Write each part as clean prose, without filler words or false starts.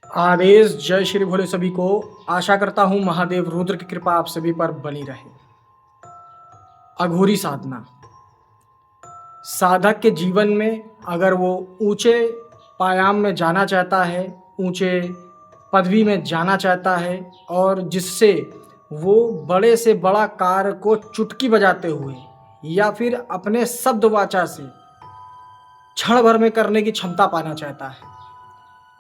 आदेश जय श्री भोले सभी को। आशा करता हूँ महादेव रुद्र की कृपा आप सभी पर बनी रहे। अघोरी साधना साधक के जीवन में अगर वो ऊंचे पायाम में जाना चाहता है, ऊंचे पदवी में जाना चाहता है और जिससे वो बड़े से बड़ा कार्य को चुटकी बजाते हुए या फिर अपने शब्द वाचा से क्षण भर में करने की क्षमता पाना चाहता है,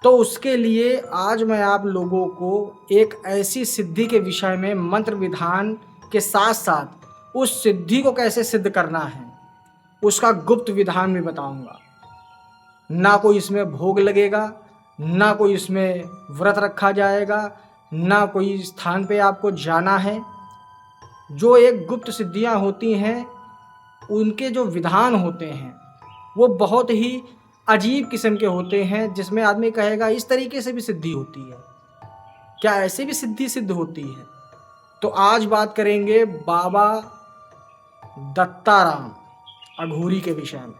तो उसके लिए आज मैं आप लोगों को एक ऐसी सिद्धि के विषय में मंत्र विधान के साथ साथ उस सिद्धि को कैसे सिद्ध करना है उसका गुप्त विधान भी बताऊंगा। ना कोई इसमें भोग लगेगा, ना कोई इसमें व्रत रखा जाएगा, ना कोई स्थान पे आपको जाना है। जो एक गुप्त सिद्धियां होती हैं उनके जो विधान होते हैं वो बहुत ही अजीब किस्म के होते हैं, जिसमें आदमी कहेगा इस तरीके से भी सिद्धि होती है क्या, ऐसे भी सिद्धि सिद्ध होती है। तो आज बात करेंगे बाबा दत्ताराम अघोरी के विषय में।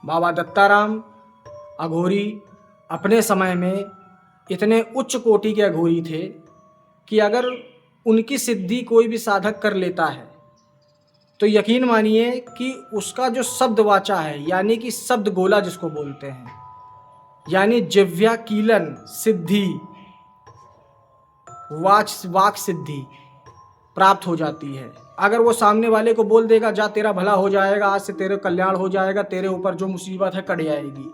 बाबा दत्ताराम अघोरी अपने समय में इतने उच्च कोटि के अघोरी थे कि अगर उनकी सिद्धि कोई भी साधक कर लेता है तो यकीन मानिए कि उसका जो शब्द वाचा है, यानी कि शब्द गोला जिसको बोलते हैं, यानी जिह्वा कीलन सिद्धि, वाक सिद्धि प्राप्त हो जाती है। अगर वो सामने वाले को बोल देगा जा तेरा भला हो जाएगा, आज से तेरे कल्याण हो जाएगा, तेरे ऊपर जो मुसीबत है कट जाएगी,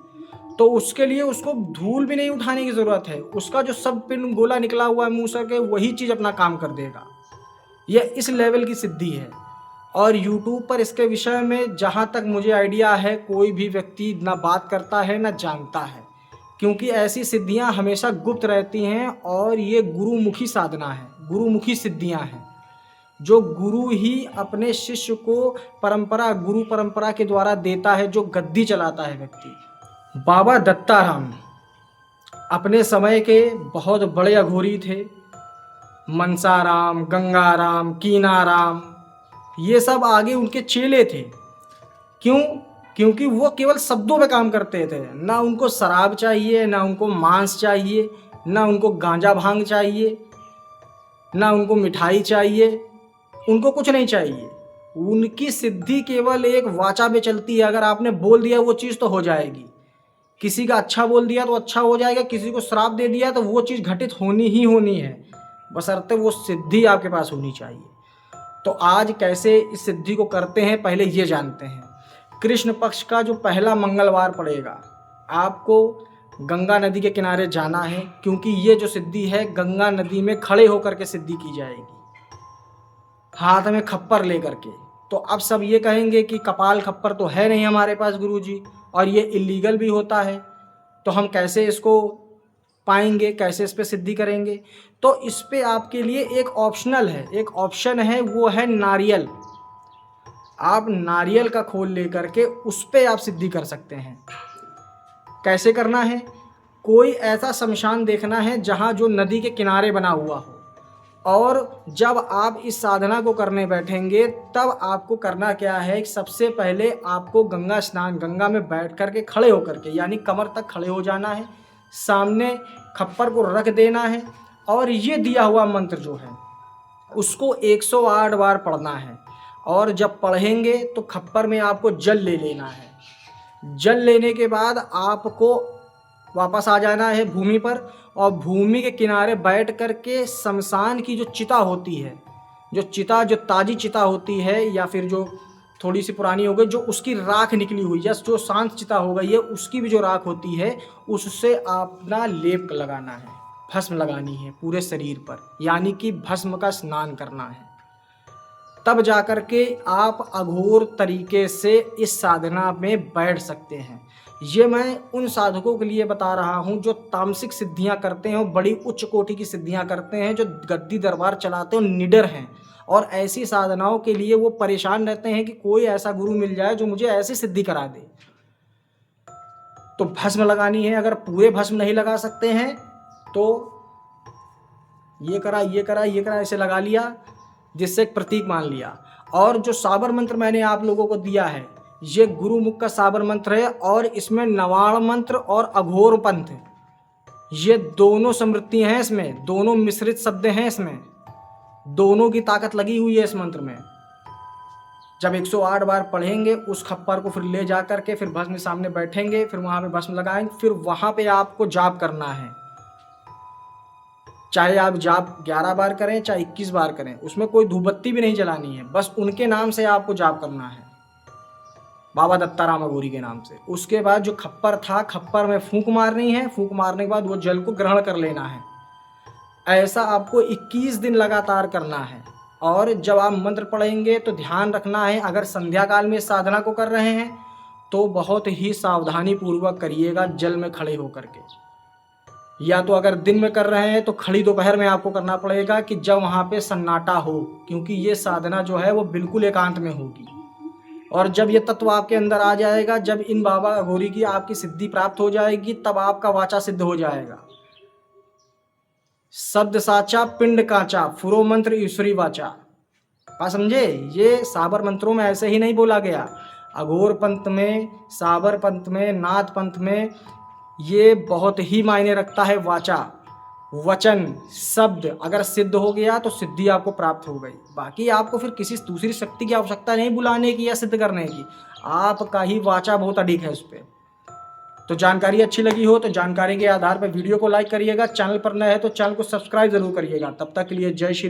तो उसके लिए उसको धूल भी नहीं उठाने की ज़रूरत है। उसका जो सब पिन गोला निकला हुआ है मुँह से के वही चीज़ अपना काम कर देगा। यह इस लेवल की सिद्धि है। और YouTube पर इसके विषय में जहाँ तक मुझे आइडिया है कोई भी व्यक्ति ना बात करता है ना जानता है, क्योंकि ऐसी सिद्धियाँ हमेशा गुप्त रहती हैं और ये गुरुमुखी साधना है, गुरुमुखी सिद्धियाँ हैं जो गुरु ही अपने शिष्य को गुरु परंपरा के द्वारा देता है, जो गद्दी चलाता है व्यक्ति। बाबा दत्ताराम अपने समय के बहुत बड़े अघोरी थे। मनसाराम, गंगाराम, कीनाराम, ये सब आगे उनके चेले थे। क्यों? क्योंकि वो केवल शब्दों पे काम करते थे। ना उनको शराब चाहिए, ना उनको मांस चाहिए, ना उनको गांजा भांग चाहिए, ना उनको मिठाई चाहिए, उनको कुछ नहीं चाहिए। उनकी सिद्धि केवल एक वाचा पे चलती है। अगर आपने बोल दिया वो चीज़ तो हो जाएगी। किसी का अच्छा बोल दिया तो अच्छा हो जाएगा, किसी को श्राप दे दिया तो वो चीज़ घटित होनी ही होनी है, बशर्ते वो सिद्धि आपके पास होनी चाहिए। तो आज कैसे इस सिद्धि को करते हैं पहले ये जानते हैं। कृष्ण पक्ष का जो पहला मंगलवार पड़ेगा, आपको गंगा नदी के किनारे जाना है, क्योंकि ये जो सिद्धि है गंगा नदी में खड़े होकर के सिद्धि की जाएगी, हाथ में खप्पर लेकर के। तो अब सब ये कहेंगे कि कपाल खप्पर तो है नहीं हमारे पास गुरुजी, और ये इलीगल भी होता है, तो हम कैसे इसको पाएंगे, कैसे इस पे सिद्धि करेंगे। तो इस पे आपके लिए एक ऑप्शनल है, एक ऑप्शन है, वो है नारियल। आप नारियल का खोल लेकर के उस पे आप सिद्धि कर सकते हैं। कैसे करना है? कोई ऐसा शमशान देखना है जहाँ जो नदी के किनारे बना हुआ हो, और जब आप इस साधना को करने बैठेंगे तब आपको करना क्या है, सबसे पहले आपको गंगा में बैठ कर के खड़े होकर के, यानी कमर तक खड़े हो जाना है, सामने खप्पर को रख देना है और ये दिया हुआ मंत्र जो है उसको 108 बार पढ़ना है। और जब पढ़ेंगे तो खप्पर में आपको जल ले लेना है। जल लेने के बाद आपको वापस आ जाना है भूमि पर, और भूमि के किनारे बैठ कर के शमशान की जो चिता होती है, जो ताज़ी चिता होती है या फिर जो थोड़ी सी पुरानी हो गई, जो उसकी राख निकली हुई है, जो शांत चिता हो गई है, उसकी भी जो राख होती है उससे अपना लेप लगाना है, भस्म लगानी है पूरे शरीर पर, यानी कि भस्म का स्नान करना है। तब जाकर के आप अघोर तरीके से इस साधना में बैठ सकते हैं। ये मैं उन साधकों के लिए बता रहा हूँ जो तामसिक सिद्धियाँ करते हैं, बड़ी उच्च कोटि की सिद्धियाँ करते हैं, जो गद्दी दरबार चलाते हैं, निडर हैं, और ऐसी साधनाओं के लिए वो परेशान रहते हैं कि कोई ऐसा गुरु मिल जाए जो मुझे ऐसी सिद्धि करा दे। तो भस्म लगानी है। अगर पूरे भस्म नहीं लगा सकते हैं तो ये करा, ये करा, ये करा, ऐसे लगा लिया, जिससे एक प्रतीक मान लिया। और जो साबर मंत्र मैंने आप लोगों को दिया है, ये गुरुमुख का साबर मंत्र है, और इसमें नवाण मंत्र और अघोर पंथ ये दोनों समृद्धियाँ हैं इसमें, दोनों मिश्रित शब्द हैं इसमें, दोनों की ताकत लगी हुई है इस मंत्र में। जब 108 बार पढ़ेंगे उस खप्पर को फिर ले जा करके फिर भस्म के सामने बैठेंगे, फिर वहाँ पे भस्म लगाएंगे, फिर वहाँ पे आपको जाप करना है। चाहे आप जाप 11 बार करें चाहे 21 बार करें, उसमें कोई धूपबत्ती भी नहीं जलानी है, बस उनके नाम से आपको जाप करना है, बाबा दत्ताराम अघोरी के नाम से। उसके बाद जो खप्पर था, खप्पर में फूंक मारनी है, फूंक मारने के बाद वो जल को ग्रहण कर लेना है। ऐसा आपको 21 दिन लगातार करना है। और जब आप मंत्र पढ़ेंगे तो ध्यान रखना है, अगर संध्या काल में साधना को कर रहे हैं तो बहुत ही सावधानी पूर्वक करिएगा, जल में खड़े होकर के। या तो अगर दिन में कर रहे हैं तो खड़ी दोपहर में आपको करना पड़ेगा कि जब वहाँ पे सन्नाटा हो, क्योंकि ये साधना जो है वो बिल्कुल एकांत में होगी। और जब ये तत्व आपके अंदर आ जाएगा, जब इन बाबा अघोरी की आपकी सिद्धि प्राप्त हो जाएगी, तब आपका वाचा सिद्ध हो जाएगा। शब्द साचा पिंड काचा, फुरो मंत्र ईश्वरी वाचा। आप समझे, ये साबर मंत्रों में ऐसे ही नहीं बोला गया। अघोर पंथ में, साबर पंथ में, नाथ पंथ में ये बहुत ही मायने रखता है। वाचा, वचन, शब्द अगर सिद्ध हो गया तो सिद्धि आपको प्राप्त हो गई। बाकी आपको फिर किसी दूसरी शक्ति की आवश्यकता नहीं बुलाने की या सिद्ध करने की, आपका ही वाचा बहुत अधिक है उस पर। तो जानकारी अच्छी लगी हो तो जानकारी के आधार पर वीडियो को लाइक करिएगा, चैनल पर नए हैं तो चैनल को सब्सक्राइब जरूर करिएगा। तब तक के लिए जय श्री